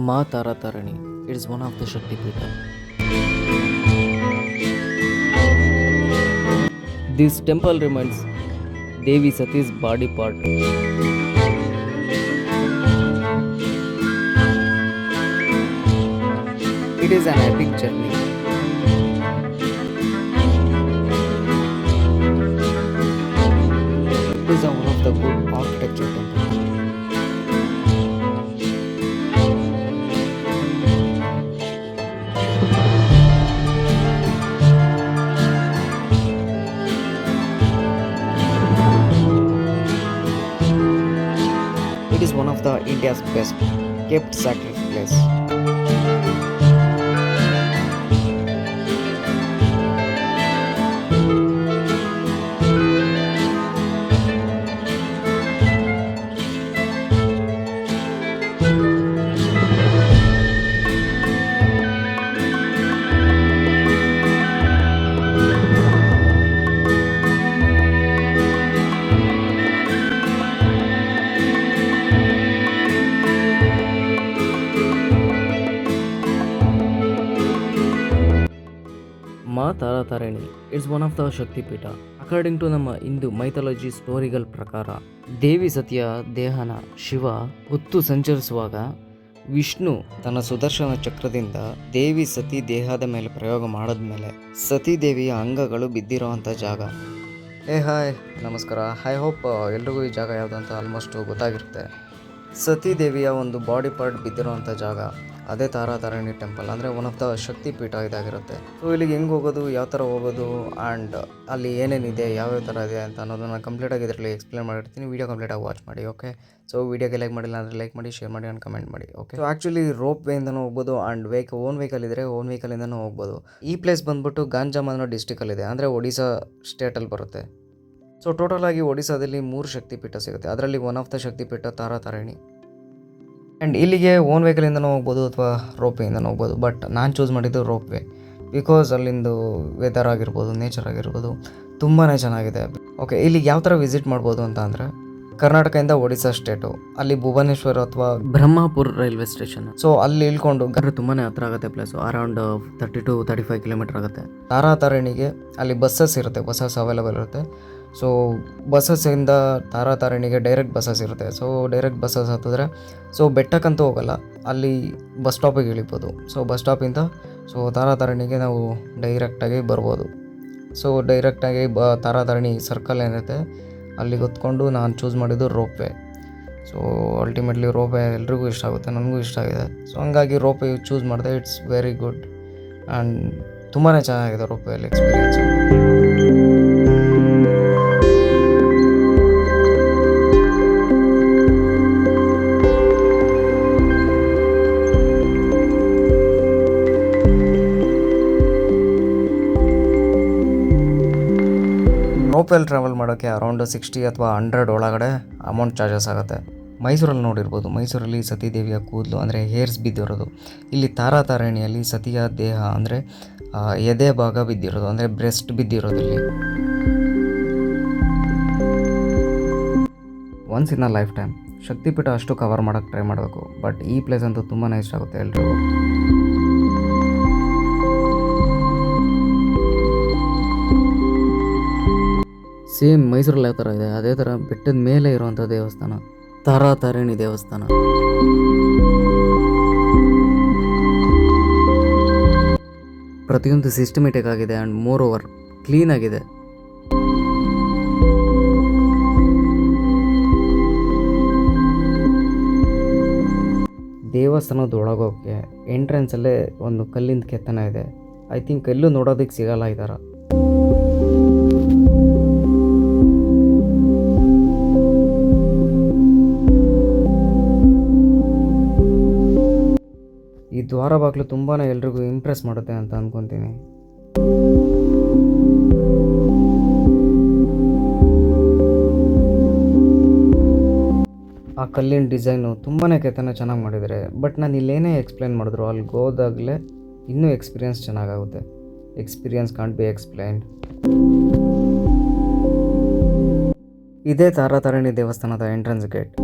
Ma Taratarani. It is one of the Shakti Pita. This temple reminds Devi Sati's body part. It is an epic journey. It is one of the good architecture temple. It is one of the India's best kept sacred place. Ma Taratarani is one of the Shakti Pita. According to ನಮ್ಮ Hindu mythology ಸ್ಟೋರಿಗಳ ಪ್ರಕಾರ ದೇವಿ ಸತಿಯ ದೇಹನ ಶಿವ ಹೊತ್ತು ಸಂಚರಿಸುವಾಗ ವಿಷ್ಣು ತನ್ನ ಸುದರ್ಶನ ಚಕ್ರದಿಂದ ದೇವಿ ಸತಿ ದೇಹದ ಮೇಲೆ ಪ್ರಯೋಗ ಮಾಡಿದ್ಮೇಲೆ ಸತಿ ದೇವಿಯ ಅಂಗಗಳು ಬಿದ್ದಿರೋವಂಥ ಜಾಗ. ಹಾಯ್ ನಮಸ್ಕಾರ. ಐ ಹೋಪ್ ಎಲ್ರಿಗೂ ಈ ಜಾಗ ಯಾವುದು ಅಂತ ಆಲ್ಮೋಸ್ಟ್ ಗೊತ್ತಾಗಿರುತ್ತೆ. ಸತಿ ದೇವಿಯ ಒಂದು ಬಾಡಿ ಪಾರ್ಟ್ ಬಿದ್ದಿರೋವಂಥ ಜಾಗ ಅದೇ ತಾರಾತಾರಿಣಿ ಟೆಂಪಲ್. ಅಂದರೆ ಒನ್ ಆಫ್ ದ ಶಕ್ತಿ ಪೀಠ ಇದಾಗಿರುತ್ತೆ. ಸೊ ಇಲ್ಲಿಗೆ ಹೆಂಗೆ ಹೋಗೋದು, ಯಾವ ಥರ ಹೋಗೋದು ಆ್ಯಂಡ್ ಅಲ್ಲಿ ಏನೇನಿದೆ, ಯಾವ್ಯಾವ ಥರ ಇದೆ ಅಂತ ಅನ್ನೋದನ್ನು ಕಂಪ್ಲೀಟಾಗಿ ಇದರಲ್ಲಿ ಎಕ್ಸ್ಪ್ಲೇನ್ ಮಾಡಿರ್ತೀನಿ. ವೀಡಿಯೋ ಕಂಪ್ಲೀಟಾಗಿ ವಾಚ್ ಮಾಡಿ. ಓಕೆ, ಸೊ ವೀಡಿಯೋಗೆ ಲೈಕ್ ಮಾಡಿಲ್ಲ ಅಂದರೆ ಲೈಕ್ ಮಾಡಿ, ಶೇರ್ ಮಾಡಿ ಆ್ಯಂಡ್ ಕಮೆಂಟ್ ಮಾಡಿ. ಓಕೆ, ಸೊ ಆ್ಯಕ್ಚುಲಿ ರೋಪ್ ವೇಯಿಂದನೂ ಹೋಗ್ಬೋದು ಆ್ಯಂಡ್ ಓನ್ ವೆಹಿಕಲ್ ಇದ್ದರೆ ಓನ್ ವೆಹಿಕಲಿಂದನೂ ಹೋಗ್ಬೋದು. ಈ ಪ್ಲೇಸ್ ಬಂದುಬಿಟ್ಟು ಗಂಜಾಮ್ ಅನ್ನೋ ಡಿಸ್ಟಿಕಲ್ಲಿದೆ, ಅಂದರೆ ಒಡಿಶಾ ಸ್ಟೇಟಲ್ಲಿ ಬರುತ್ತೆ. ಸೊ ಟೋಟಲ್ ಆಗಿ ಒಡಿಶಾದಲ್ಲಿ 3 ಶಕ್ತಿಪೀಠ ಸಿಗುತ್ತೆ. ಅದರಲ್ಲಿ ಒನ್ ಆಫ್ ದ ಶಕ್ತಿಪೀಠ ತಾರಾತಾರಿಣಿ. ಆ್ಯಂಡ್ ಇಲ್ಲಿಗೆ ಓನ್ ವೆಹಿಕಲಿಂದನೂ ಹೋಗ್ಬೋದು ಅಥವಾ ರೋಪ್ ವೇಯಿಂದನೂ ಹೋಗ್ಬೋದು. ಬಟ್ ನಾನು ಚೂಸ್ ಮಾಡಿದ್ದು ರೋಪ್ ವೇ, ಬಿಕಾಸ್ ಅಲ್ಲಿಂದು ವೆದರ್ ಆಗಿರ್ಬೋದು, ನೇಚರ್ ಆಗಿರ್ಬೋದು ತುಂಬಾ ಚೆನ್ನಾಗಿದೆ. ಓಕೆ, ಇಲ್ಲಿಗೆ ಯಾವ ಥರ ವಿಸಿಟ್ ಮಾಡ್ಬೋದು ಅಂತ ಅಂದರೆ ಕರ್ನಾಟಕದಿಂದ ಒಡಿಶಾ ಸ್ಟೇಟು, ಅಲ್ಲಿ ಭುವನೇಶ್ವರ್ ಅಥವಾ ಬ್ರಹ್ಮಪುರ್ ರೈಲ್ವೆ ಸ್ಟೇಷನ್. ಸೊ ಅಲ್ಲಿ ಇಳ್ಕೊಂಡು ತುಂಬಾ ಹತ್ರ ಆಗುತ್ತೆ ಪ್ಲೇಸು. ಅರೌಂಡ್ 30 to 35 ಕಿಲೋಮೀಟರ್ ಆಗುತ್ತೆ. ತಾರಾತಾರಿಣಿಗೆ ಅಲ್ಲಿ ಬಸ್ಸಸ್ ಇರುತ್ತೆ, ಬಸ್ಸಸ್ ಅವೈಲೇಬಲ್ ಇರುತ್ತೆ. ಸೊ ಬಸ್ಸಸ್ಸಿಂದ ತಾರಾತಾರಿಣಿಗೆ ಡೈರೆಕ್ಟ್ ಬಸ್ಸಸ್ ಇರುತ್ತೆ. ಸೊ ಡೈರೆಕ್ಟ್ ಬಸ್ಸಸ್ ಹತ್ತಿದ್ರೆ ಸೊ ಬೆಟ್ಟಕ್ಕಂತೂ ಹೋಗಲ್ಲ, ಅಲ್ಲಿ ಬಸ್ ಸ್ಟಾಪಿಗೆ ಇಳಿಬೋದು. ಸೊ ಬಸ್ ಸ್ಟಾಪಿಂದ ಸೊ ತಾರಾತಾರಿಣಿಗೆ ನಾವು ಡೈರೆಕ್ಟಾಗಿ ಬರ್ಬೋದು. ಸೊ ಡೈರೆಕ್ಟಾಗಿ ತಾರಾತಾರಿಣಿ ಸರ್ಕಲ್ ಏನಿರುತ್ತೆ ಅಲ್ಲಿಗೆ ಹೊತ್ಕೊಂಡು ನಾನು ಚೂಸ್ ಮಾಡಿದ್ದು rope way. So ultimately rope way ಎಲ್ರಿಗೂ ಇಷ್ಟ ಆಗುತ್ತೆ, ನನಗೂ ಇಷ್ಟ ಆಗಿದೆ. ಸೊ ಹಂಗಾಗಿ ರೋಪ್ ವೇ ಚೂಸ್ ಮಾಡಿದೆ. ಇಟ್ಸ್ ವೆರಿ ಗುಡ್ ಆ್ಯಂಡ್ ತುಂಬಾ ಚೆನ್ನಾಗಿದೆ ರೋಪ್ ವೇಲಿ ಎಕ್ಸ್ಪೀರಿಯನ್ಸು. ರೋಪಲ್ಲಿ ಟ್ರಾವೆಲ್ ಮಾಡೋಕ್ಕೆ ಅರೌಂಡ್ 60 ಅಥವಾ 100 ಒಳಗಡೆ ಅಮೌಂಟ್ ಚಾರ್ಜಸ್ ಆಗುತ್ತೆ. ಮೈಸೂರಲ್ಲಿ ನೋಡಿರ್ಬೋದು, ಮೈಸೂರಲ್ಲಿ ಸತಿದೇವಿಯ ಕೂದಲು ಅಂದರೆ ಹೇರ್ಸ್ ಬಿದ್ದಿರೋದು. ಇಲ್ಲಿ ತಾರಾತಾರಿಣಿಯಲ್ಲಿ ಸತಿಯ ದೇಹ ಅಂದರೆ ಎದೆ ಭಾಗ ಬಿದ್ದಿರೋದು, ಅಂದರೆ ಬ್ರೆಸ್ಟ್ ಬಿದ್ದಿರೋದು. ಇಲ್ಲಿ once in a life time Shakti Peetha ಅಷ್ಟು ಕವರ್ ಮಾಡೋಕ್ಕೆ ಟ್ರೈ ಮಾಡಬೇಕು. ಬಟ್ ಈ ಪ್ಲೇಸ್ ಅಂತೂ ತುಂಬಾ ಇಷ್ಟ ಆಗುತ್ತೆ ಎಲ್ರಿಗೂ. ಸೇಮ್ ಮೈಸೂರಲ್ಲಿ ಯಾವ ಥರ ಇದೆ ಅದೇ ಥರ ಬೆಟ್ಟದ ಮೇಲೆ ಇರುವಂಥ ದೇವಸ್ಥಾನ ತಾರಾತಾರಿಣಿ ದೇವಸ್ಥಾನ. ಪ್ರತಿಯೊಂದು ಸಿಸ್ಟಮೆಟಿಕ್ ಆಗಿದೆ ಆ್ಯಂಡ್ ಮೋರ್ ಓವರ್ ಕ್ಲೀನ್ ಆಗಿದೆ. ದೇವಸ್ಥಾನದ ಒಳಗೋಕ್ಕೆ ಎಂಟ್ರೆನ್ಸಲ್ಲೇ ಒಂದು ಕಲ್ಲಿಂದ ಕೆತ್ತನೆ ಇದೆ. ಐ ಥಿಂಕ್ ಎಲ್ಲೂ ನೋಡೋದಕ್ಕೆ ಸಿಗಲ್ಲ ಈ ಥರ. ಈ ದ್ವಾರ ಬಾಗಿಲು ತುಂಬಾ ಎಲ್ರಿಗೂ ಇಂಪ್ರೆಸ್ ಮಾಡುತ್ತೆ ಅಂತ ಅಂದ್ಕೊತೀನಿ. ಆ ಕಲ್ಲಿನ ಡಿಸೈನು ತುಂಬಾ ಕೆತ್ತನೆ ಚೆನ್ನಾಗಿ ಮಾಡಿದ್ದಾರೆ. ಬಟ್ ನಾನು ಇಲ್ಲೇನೇ ಎಕ್ಸ್ಪ್ಲೇನ್ ಮಾಡಿದ್ರು ಅಲ್ಲಿ ಹೋದಾಗಲೇ ಇನ್ನೂ ಎಕ್ಸ್ಪೀರಿಯನ್ಸ್ ಚೆನ್ನಾಗಾಗುತ್ತೆ. Experience can't be explained. ಇದೇ ತಾರಾತಾರಿಣಿ ದೇವಸ್ಥಾನದ ಎಂಟ್ರೆನ್ಸ್ ಗೇಟ್.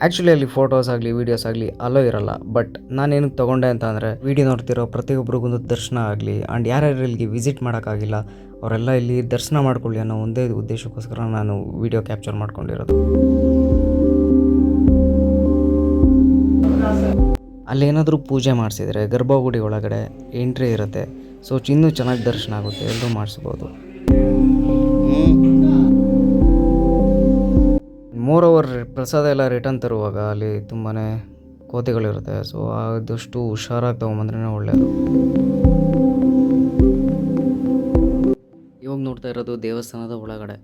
ಆ್ಯಕ್ಚುಲಿ ಅಲ್ಲಿ ಫೋಟೋಸ್ ಆಗಲಿ ವೀಡಿಯೋಸ್ ಆಗಲಿ ಅಲೋ ಇರಲ್ಲ. ಬಟ್ ನಾನೇನಕ್ಕೆ ತೊಗೊಂಡೆ ಅಂತ ಅಂದರೆ ವೀಡಿಯೋ ನೋಡ್ತಿರೋ ಪ್ರತಿಯೊಬ್ಬರಿಗೊಂದು ದರ್ಶನ ಆಗಲಿ ಆ್ಯಂಡ್ ಯಾರ್ಯಾರು ಇಲ್ಲಿಗೆ ವಿಸಿಟ್ ಮಾಡೋಕ್ಕಾಗಿಲ್ಲ ಅವರೆಲ್ಲ ಇಲ್ಲಿ ದರ್ಶನ ಮಾಡ್ಕೊಳ್ಳಿ ಅನ್ನೋ ಒಂದೇ ಉದ್ದೇಶಕ್ಕೋಸ್ಕರ ನಾನು ವೀಡಿಯೋ ಕ್ಯಾಪ್ಚರ್ ಮಾಡ್ಕೊಂಡಿರೋದು. ಅಲ್ಲೇನಾದರೂ ಪೂಜೆ ಮಾಡಿಸಿದರೆ ಗರ್ಭಗುಡಿ ಒಳಗಡೆ ಎಂಟ್ರಿ ಇರುತ್ತೆ. ಸೊ ಇನ್ನೂ ಚೆನ್ನಾಗಿ ದರ್ಶನ ಆಗುತ್ತೆ, ಎಲ್ಲರೂ ಮಾಡಿಸ್ಬೋದು. ಮೋರ್ ಓವರ್ ಪ್ರಸಾದ ಎಲ್ಲ ರಿಟರ್ನ್ ತರುವಾಗ ಅಲ್ಲಿ ತುಂಬಾ ಕೋತಿಗಳಿರುತ್ತೆ. ಸೊ ಆದಷ್ಟು ಹುಷಾರಾಗಿ ತೊಗೊಂಬಂದ್ರೇ ಒಳ್ಳೆಯದು. ಇವಾಗ ನೋಡ್ತಾ ಇರೋದು ದೇವಸ್ಥಾನದ ಒಳಗಡೆ.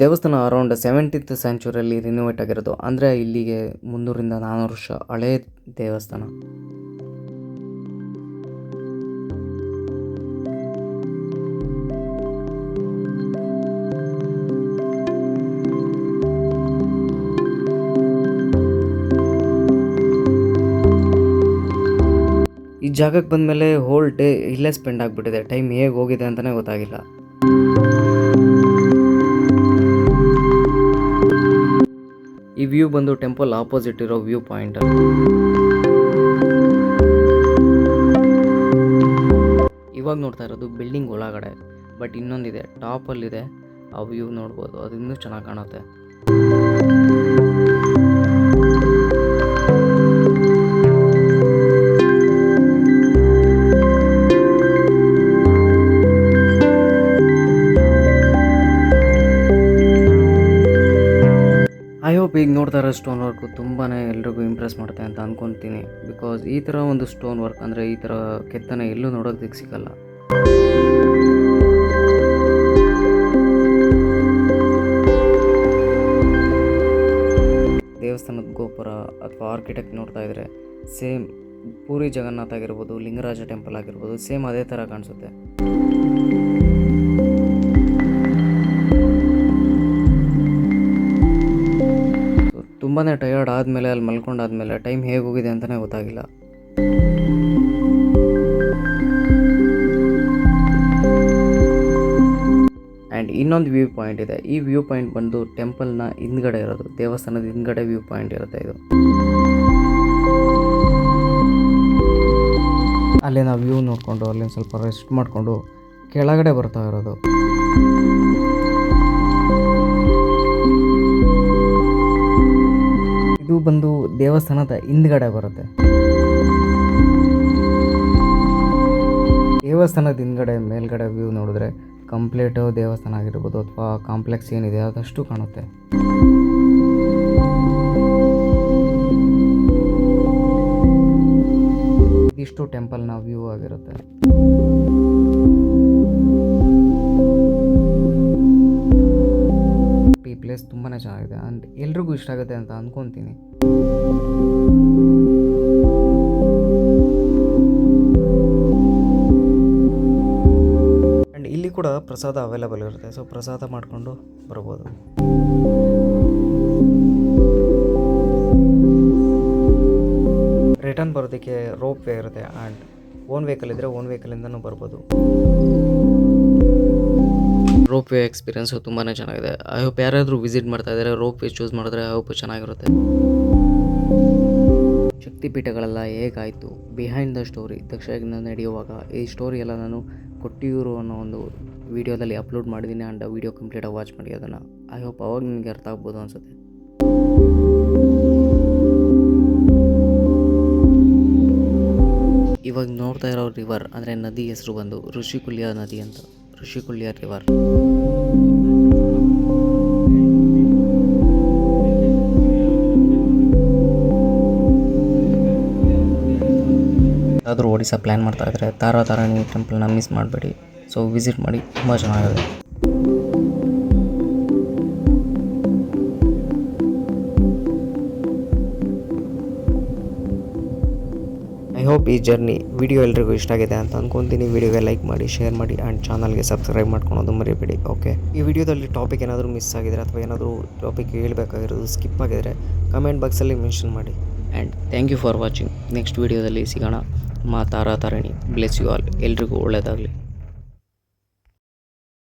ದೇವಸ್ಥಾನ ಅರೌಂಡ್ 17th ಸೆಂಚುರಿಯಲ್ಲಿ ರಿನೋವೇಟ್ ಆಗಿರೋದು. ಅಂದರೆ ಇಲ್ಲಿಗೆ 300ರಿಂದ 400 ವರ್ಷ ಹಳೇ ದೇವಸ್ಥಾನ. ಈ ಜಾಗಕ್ಕೆ ಬಂದಮೇಲೆ ಹೋಲ್ ಡೇ ಇಲ್ಲೇ ಸ್ಪೆಂಡ್ ಆಗಿಬಿಟ್ಟಿದೆ. ಟೈಮ್ ಹೇಗೆ ಹೋಗಿದೆ ಅಂತಲೇ ಗೊತ್ತಾಗಿಲ್ಲ. ಈ ವ್ಯೂ ಬಂದು ಟೆಂಪಲ್ ಆಪೋಸಿಟ್ ಇರೋ ವ್ಯೂ ಪಾಯಿಂಟ್. ಇವಾಗ ನೋಡ್ತಾ ಇರೋದು ಬಿಲ್ಡಿಂಗ್ ಒಳಗಡೆ. ಬಟ್ ಇನ್ನೊಂದಿದೆ, ಟಾಪಲ್ಲಿದೆ, ಆ ವ್ಯೂ ನೋಡ್ಬೋದು. ಅದು ಇನ್ನೂ ಚೆನ್ನಾಗಿ ಕಾಣುತ್ತೆ. ಐ ಹೋಪ್ ಈಗ ನೋಡ್ತಾ ಇರೋ ಸ್ಟೋನ್ ವರ್ಕು ತುಂಬಾ ಎಲ್ರಿಗೂ ಇಂಪ್ರೆಸ್ ಮಾಡುತ್ತೆ ಅಂತ ಅಂದ್ಕೊತೀನಿ. ಬಿಕಾಸ್ ಈ ಥರ ಒಂದು ಸ್ಟೋನ್ ವರ್ಕ್ ಅಂದರೆ ಈ ಥರ ಕೆತ್ತನೆ ಎಲ್ಲೂ ನೋಡೋದಕ್ಕೆ ಸಿಗಲ್ಲ. ದೇವಸ್ಥಾನದ ಗೋಪುರ ಅಥವಾ ಆರ್ಕಿಟೆಕ್ಟ್ ನೋಡ್ತಾ ಇದ್ರೆ ಸೇಮ್ ಪೂರಿ ಜಗನ್ನಾಥ್ ಆಗಿರ್ಬೋದು, ಲಿಂಗರಾಜ ಟೆಂಪಲ್ ಆಗಿರ್ಬೋದು, ಸೇಮ್ ಅದೇ ಥರ ಕಾಣಿಸುತ್ತೆ. ತುಂಬಾ ಟಯರ್ಡ್ ಆದಮೇಲೆ ಅಲ್ಲಿ ಮಲ್ಕೊಂಡಾದ್ಮೇಲೆ ಟೈಮ್ ಹೇಗೆ ಹೋಗಿದೆ ಅಂತಲೇ ಗೊತ್ತಾಗಿಲ್ಲ. ಆ್ಯಂಡ್ ಇನ್ನೊಂದು ವ್ಯೂ ಪಾಯಿಂಟ್ ಇದೆ. ಈ ವ್ಯೂ ಪಾಯಿಂಟ್ ಬಂದು ಟೆಂಪಲ್ನ ಹಿಂದ್ಗಡೆ ಇರೋದು, ದೇವಸ್ಥಾನದ ಹಿಂದ್ಗಡೆ ವ್ಯೂ ಪಾಯಿಂಟ್ ಇರುತ್ತೆ ಇದು. ಅಲ್ಲಿ ನಾವು ವ್ಯೂ ನೋಡಿಕೊಂಡು ಅಲ್ಲಿ ಸ್ವಲ್ಪ ರೆಸ್ಟ್ ಮಾಡಿಕೊಂಡು ಕೆಳಗಡೆ ಬರ್ತಾ ಇರೋದು. ಇದು ಬಂದು ದೇವಸ್ಥಾನದ ಹಿಂದ್ಗಡೆ ಬರುತ್ತೆ. ದೇವಸ್ಥಾನದ ಹಿಂದ್ಗಡೆ ಮೇಲ್ಗಡೆ ವ್ಯೂ ನೋಡಿದ್ರೆ ಕಂಪ್ಲೀಟ್ ದೇವಸ್ಥಾನ ಆಗಿರ್ಬೋದು ಅಥವಾ ಕಾಂಪ್ಲೆಕ್ಸ್ ಏನಿದೆ ಅದಷ್ಟು ಕಾಣುತ್ತೆ. ಇದಿಷ್ಟು ಟೆಂಪಲ್ನ ವ್ಯೂ ಆಗಿರುತ್ತೆ. ಈ ಪ್ಲೇಸ್ ತುಂಬಾ ಚೆನ್ನಾಗಿದೆ ಆ್ಯಂಡ್ ಎಲ್ರಿಗೂ ಇಷ್ಟ ಆಗುತ್ತೆ ಅಂತ ಅಂದ್ಕೊತೀನಿ. ಆ್ಯಂಡ್ ಇಲ್ಲಿ ಕೂಡ ಪ್ರಸಾದ ಅವೈಲೇಬಲ್ ಇರುತ್ತೆ. ಸೊ ಪ್ರಸಾದ ಮಾಡಿಕೊಂಡು ಬರ್ಬೋದು. ರಿಟರ್ನ್ ಬರೋದಕ್ಕೆ ರೋಪ್ ವೇ ಇರುತ್ತೆ ಆ್ಯಂಡ್ ಓನ್ ವೆಹಿಕಲ್ ಇದ್ದರೆ ಓನ್ ವೆಹಿಕಲಿಂದನೂ ಬರ್ಬೋದು. ರೋಪ್ ವೇ ಎಕ್ಸ್ಪೀರಿಯೆನ್ಸು ತುಂಬಾ ಚೆನ್ನಾಗಿದೆ. ಐ ಹೋಪ್ ಯಾರಾದರೂ ವಿಸಿಟ್ ಮಾಡ್ತಾ ಇದ್ದಾರೆ ರೋಪ್ ವೇ ಚೂಸ್ ಮಾಡಿದ್ರೆ ಐ ಹೋಪ್ ಚೆನ್ನಾಗಿರುತ್ತೆ. ಶಕ್ತಿಪೀಠಗಳೆಲ್ಲ ಹೇಗಾಯಿತು, ಬಿಹೈಂಡ್ ದ ಸ್ಟೋರಿ, ದಕ್ಷಯಜ್ಞ ನಡೆಯುವಾಗ ಈ ಸ್ಟೋರಿ ಎಲ್ಲ ನಾನು ಕೊಟ್ಟಿಯೂರು ಅನ್ನೋ ಒಂದು ವೀಡಿಯೋದಲ್ಲಿ ಅಪ್ಲೋಡ್ ಮಾಡಿದ್ದೀನಿ. ಆ್ಯಂಡ್ ಆ ವೀಡಿಯೋ ಕಂಪ್ಲೀಟಾಗಿ ವಾಚ್ ಮಾಡಿ ಅದನ್ನು. ಐ ಹೋಪ್ ಅವಾಗ ನಿಮಗೆ ಅರ್ಥ ಆಗ್ಬೋದು ಅನಿಸುತ್ತೆ. ಇವಾಗ ನೋಡ್ತಾ ಇರೋ ರಿವರ್ ಅಂದರೆ ನದಿ ಹೆಸರು ಬಂದು ಋಷಿಕುಲ್ಯ ನದಿ ಅಂತ. ಋಷಿಕುಲ್ಯ ರಿವರ್. ಯಾರಾದರೂ ಒಡಿಶಾ ಪ್ಲ್ಯಾನ್ ಮಾಡ್ತಾ ಇದ್ದರೆ ತಾರಾತಾರಿಣಿ ಟೆಂಪಲ್ನ ಮಿಸ್ ಮಾಡಬೇಡಿ. ಸೊ ವಿಸಿಟ್ ಮಾಡಿ, ತುಂಬ ಚೆನ್ನಾಗಿದೆ. ಐ ಹೋಪ್ ಈ ಜರ್ನಿ ವಿಡಿಯೋ ಎಲ್ರಿಗೂ ಇಷ್ಟ ಆಗಿದೆ ಅಂತ ಅಂದ್ಕೊತೀನಿ. ವಿಡಿಯೋಗೆ ಲೈಕ್ ಮಾಡಿ, ಶೇರ್ ಮಾಡಿ ಆ್ಯಂಡ್ ಚಾನಲ್ಗೆ ಸಬ್ಸ್ಕ್ರೈಬ್ ಮಾಡ್ಕೊಳೋದು ಮರಿಬೇಡಿ. ಓಕೆ, ಈ ವಿಡಿಯೋದಲ್ಲಿ ಟಾಪಿಕ್ ಏನಾದರೂ ಮಿಸ್ ಆಗಿದ್ರೆ ಅಥವಾ ಏನಾದರೂ ಟಾಪಿಕ್ ಹೇಳಬೇಕಾಗಿರೋದು ಸ್ಕಿಪ್ ಆಗಿದ್ರೆ ಕಮೆಂಟ್ ಬಾಕ್ಸಲ್ಲಿ ಮೆನ್ಷನ್ ಮಾಡಿ. And thank you for watching. Next ವಿಡಿಯೋದಲ್ಲಿ ಸಿಗೋಣ. ಮಾ ತಾರಾತಾರಿಣಿ ಬ್ಲೆಸ್ ಯು ಆಲ್. ಎಲ್ರಿಗೂ ಒಳ್ಳೆಯದಾಗಲಿ.